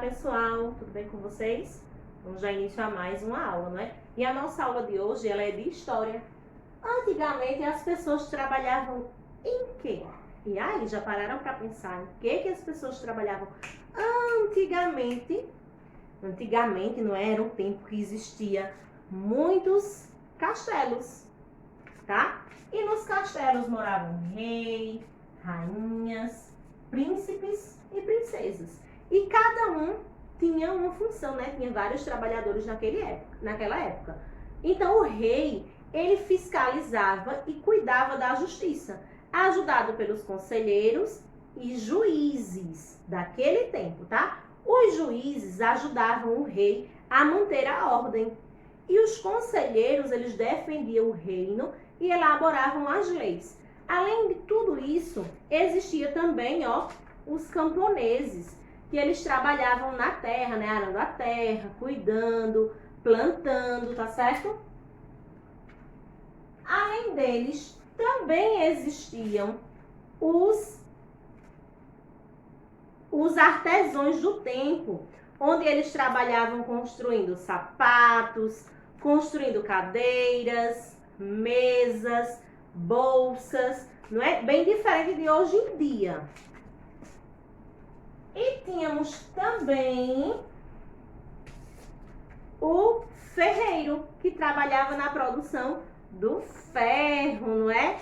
pessoal, tudo bem com vocês? Vamos já iniciar mais uma aula, não é? E a nossa aula de hoje, ela é de história. Antigamente as pessoas trabalhavam em quê? E aí, já pararam para pensar em que as pessoas trabalhavam antigamente? Antigamente, não é? Era um tempo que existia muitos castelos, tá? E nos castelos moravam rei, rainhas, príncipes e princesas. E cada um tinha uma função, né? Tinha vários trabalhadores naquela época. Então o rei, ele fiscalizava e cuidava da justiça, ajudado pelos conselheiros e juízes daquele tempo, tá? Os juízes ajudavam o rei a manter a ordem. E os conselheiros, eles defendiam o reino e elaboravam as leis. Além de tudo isso, existia também, os camponeses, que eles trabalhavam na terra, né, arando a terra, cuidando, plantando, tá certo? Além deles, também existiam os artesãos do tempo, onde eles trabalhavam construindo sapatos, construindo cadeiras, mesas, bolsas, não é? Bem diferente de hoje em dia. E tínhamos também o ferreiro, que trabalhava na produção do ferro, não é?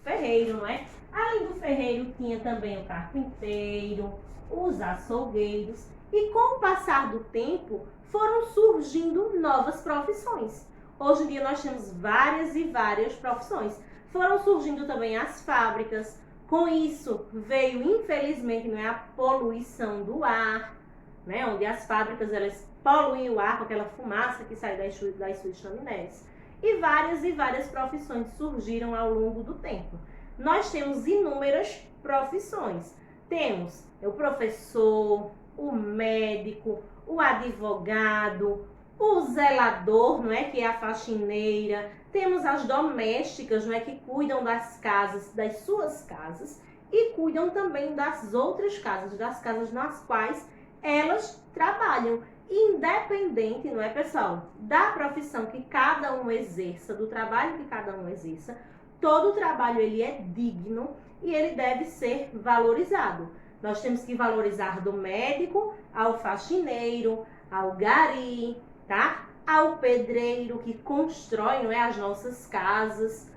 Ferreiro, não é? Além do ferreiro, tinha também o carpinteiro, os açougueiros. E com o passar do tempo, foram surgindo novas profissões. Hoje em dia nós temos várias e várias profissões. Foram surgindo também as fábricas. Com isso veio, infelizmente, não é, a poluição do ar, né? Onde as fábricas elas poluem o ar com aquela fumaça que sai das suas chaminés. E várias profissões surgiram ao longo do tempo. Nós temos inúmeras profissões. Temos o professor, o médico, o advogado, o zelador, não é, que é a faxineira. Temos as domésticas, não é, que cuidam das casas, das suas casas, e cuidam também das outras casas, das casas nas quais elas trabalham. Independente, não é, pessoal, da profissão que cada um exerça, do trabalho que cada um exerça, todo trabalho ele é digno e ele deve ser valorizado. Nós temos que valorizar do médico ao faxineiro, ao gari, tá? Ao pedreiro que constrói, não é, as nossas casas.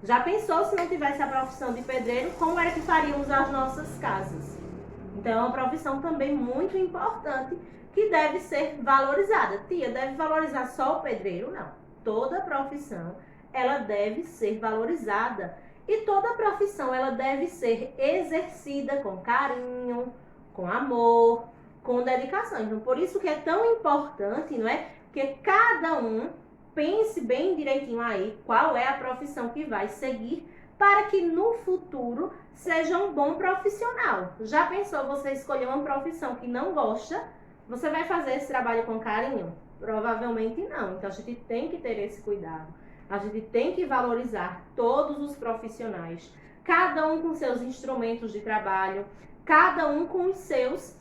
Já pensou se não tivesse a profissão de pedreiro, como era que faríamos as nossas casas? Então é uma profissão também muito importante que deve ser valorizada. Tia, deve valorizar só o pedreiro? Não. Toda profissão, ela deve ser valorizada. E toda profissão, ela deve ser exercida com carinho, com amor, com dedicação. Então, por isso que é tão importante, não é? Que cada um pense bem direitinho aí qual é a profissão que vai seguir para que no futuro seja um bom profissional. Já pensou você escolher uma profissão que não gosta? Você vai fazer esse trabalho com carinho? Provavelmente não. Então, a gente tem que ter esse cuidado. A gente tem que valorizar todos os profissionais, cada um com seus instrumentos de trabalho, cada um com os seus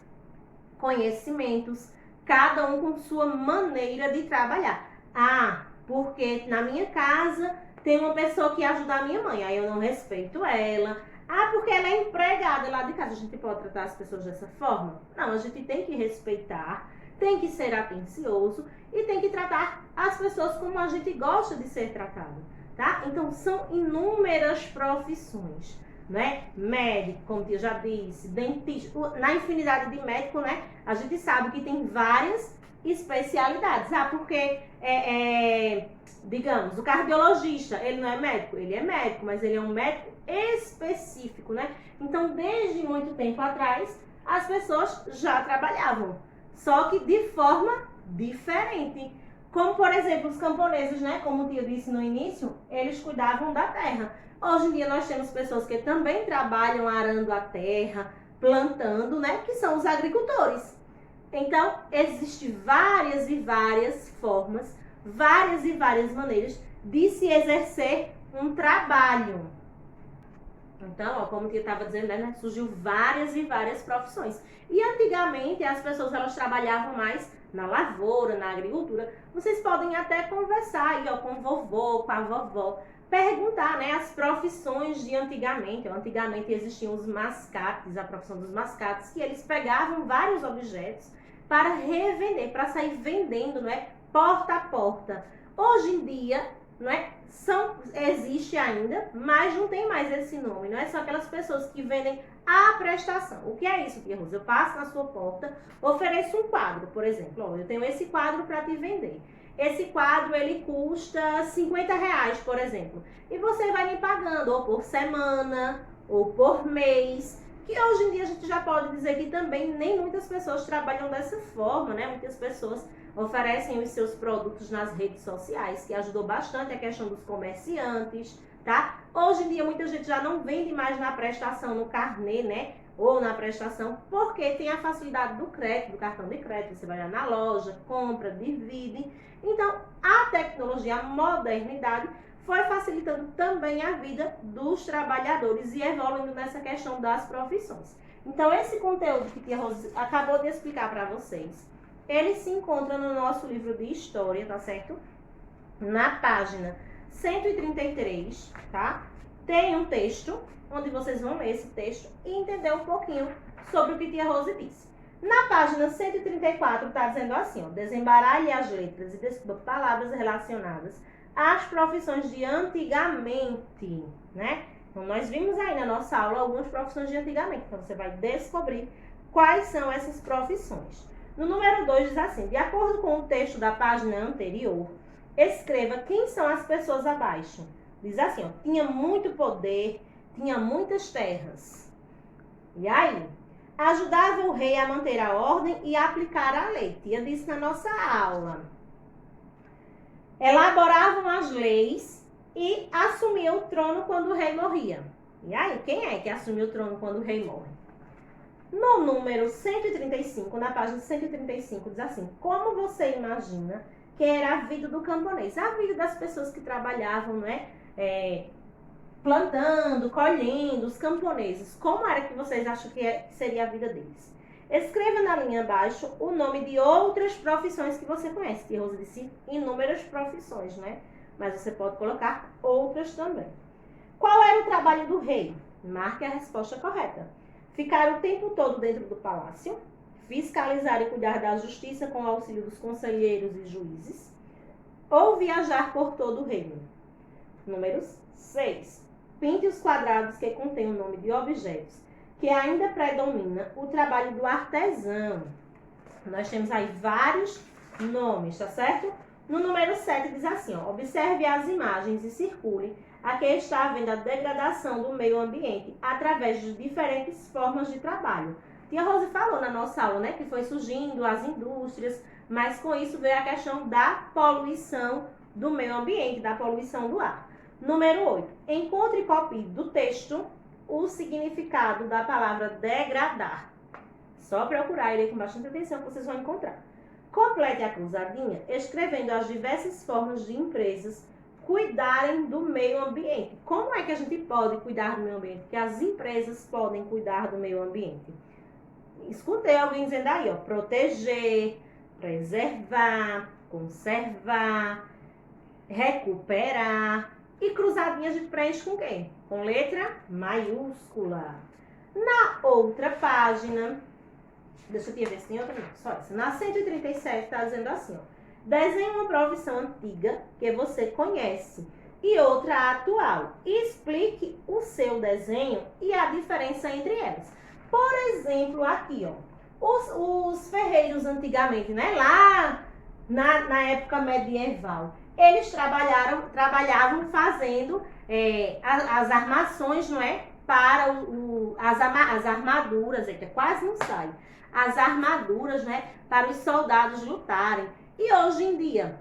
conhecimentos, cada um com sua maneira de trabalhar. Ah, porque na minha casa tem uma pessoa que ajuda a minha mãe, aí eu não respeito ela. Ah, porque ela é empregada lá de casa. A gente pode tratar as pessoas dessa forma? Não, a gente tem que respeitar, tem que ser atencioso e tem que tratar as pessoas como a gente gosta de ser tratado, tá? Então, são inúmeras profissões, né? Médico, como eu já disse, dentista. Na infinidade de médico, né? A gente sabe que tem várias especialidades. Ah, porque, digamos, o cardiologista, ele não é médico? Ele é médico, mas ele é um médico específico, né? Então, desde muito tempo atrás, as pessoas já trabalhavam, só que de forma diferente. Como, por exemplo, os camponeses, né? Como o tio disse no início, eles cuidavam da terra. Hoje em dia nós temos pessoas que também trabalham arando a terra, plantando, né? Que são os agricultores. Então, existem várias e várias formas, várias e várias maneiras de se exercer um trabalho. Então, ó, como eu estava dizendo, né, surgiu várias e várias profissões. E antigamente as pessoas elas trabalhavam mais na lavoura, na agricultura. Vocês podem até conversar aí, ó, com o vovô, com a vovó, perguntar, né, as profissões de antigamente. Ó, antigamente existiam os mascates, a profissão dos mascates, que eles pegavam vários objetos para revender, para sair vendendo, né, porta a porta. Hoje em dia, não é? Existe ainda, mas não tem mais esse nome, não é? São aquelas pessoas que vendem a prestação. O que é isso, Tia Rosa? Eu passo na sua porta, ofereço um quadro, por exemplo. Ó, eu tenho esse quadro para te vender. Esse quadro, ele custa R$50, por exemplo. E você vai me pagando ou por semana, ou por mês. Que hoje em dia a gente já pode dizer que também nem muitas pessoas trabalham dessa forma, né? Muitas pessoas oferecem os seus produtos nas redes sociais, que ajudou bastante a questão dos comerciantes, tá? Hoje em dia muita gente já não vende mais na prestação, no carnê, né? Ou na prestação, porque tem a facilidade do crédito, do cartão de crédito. Você vai lá na loja, compra, divide. Então, a tecnologia, a modernidade, foi facilitando também a vida dos trabalhadores e evoluindo nessa questão das profissões. Então, esse conteúdo que a Tia Rose acabou de explicar para vocês, ele se encontra no nosso livro de história, tá certo? Na página 133, tá? Tem um texto, onde vocês vão ler esse texto e entender um pouquinho sobre o que Tia Rose disse. Na página 134, tá dizendo assim, ó, desembaralhe as letras e descubra palavras relacionadas às profissões de antigamente, né? Então, nós vimos aí na nossa aula algumas profissões de antigamente. Então, você vai descobrir quais são essas profissões. No número 2 diz assim, de acordo com o texto da página anterior, escreva quem são as pessoas abaixo. Diz assim, ó, tinha muito poder, tinha muitas terras. E aí? Ajudava o rei a manter a ordem e a aplicar a lei. Tia disse na nossa aula. Elaboravam as leis e assumiam o trono quando o rei morria. E aí, quem é que assumiu o trono quando o rei morre? No número 135, na página 135, diz assim, como você imagina que era a vida do camponês? A vida das pessoas que trabalhavam, né, plantando, colhendo, os camponeses. Como era que vocês acham que seria a vida deles? Escreva na linha abaixo o nome de outras profissões que você conhece. Que Rosa disse inúmeras profissões, né? Mas você pode colocar outras também. Qual era o trabalho do rei? Marque a resposta correta. Ficar o tempo todo dentro do palácio, fiscalizar e cuidar da justiça com o auxílio dos conselheiros e juízes, ou viajar por todo o reino. Número 6. Pinte os quadrados que contêm o nome de objetos, que ainda predomina o trabalho do artesão. Nós temos aí vários nomes, tá certo? No número 7 diz assim, ó, observe as imagens e circule a que está havendo a degradação do meio ambiente através de diferentes formas de trabalho. Tia Rose falou na nossa aula, né, que foi surgindo as indústrias, mas com isso veio a questão da poluição do meio ambiente, da poluição do ar. Número 8. Encontre e copie do texto o significado da palavra degradar. Só procurar e ler com bastante atenção que vocês vão encontrar. Complete a cruzadinha escrevendo as diversas formas de empresas cuidarem do meio ambiente. Como é que a gente pode cuidar do meio ambiente? Que as empresas podem cuidar do meio ambiente. Escutei alguém dizendo aí, ó, proteger, preservar, conservar, recuperar. E cruzadinha a gente preenche com quem? Com letra maiúscula. Na outra página, deixa eu ver se tem outra, não, só essa. Na 137 está dizendo assim, ó. Desenhe uma profissão antiga que você conhece e outra atual. E explique o seu desenho e a diferença entre elas. Por exemplo, aqui, ó, os ferreiros antigamente, né, lá na época medieval, eles trabalhavam fazendo as armações, não é? Para as armaduras, que quase não sai. As armaduras, né, para os soldados lutarem. E hoje em dia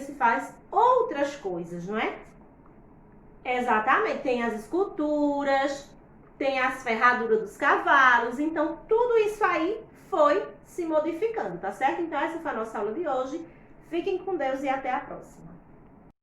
se faz outras coisas, não é? Exatamente, tem as esculturas, tem as ferraduras dos cavalos, então tudo isso aí foi se modificando, tá certo? Então essa foi a nossa aula de hoje. Fiquem com Deus e até a próxima.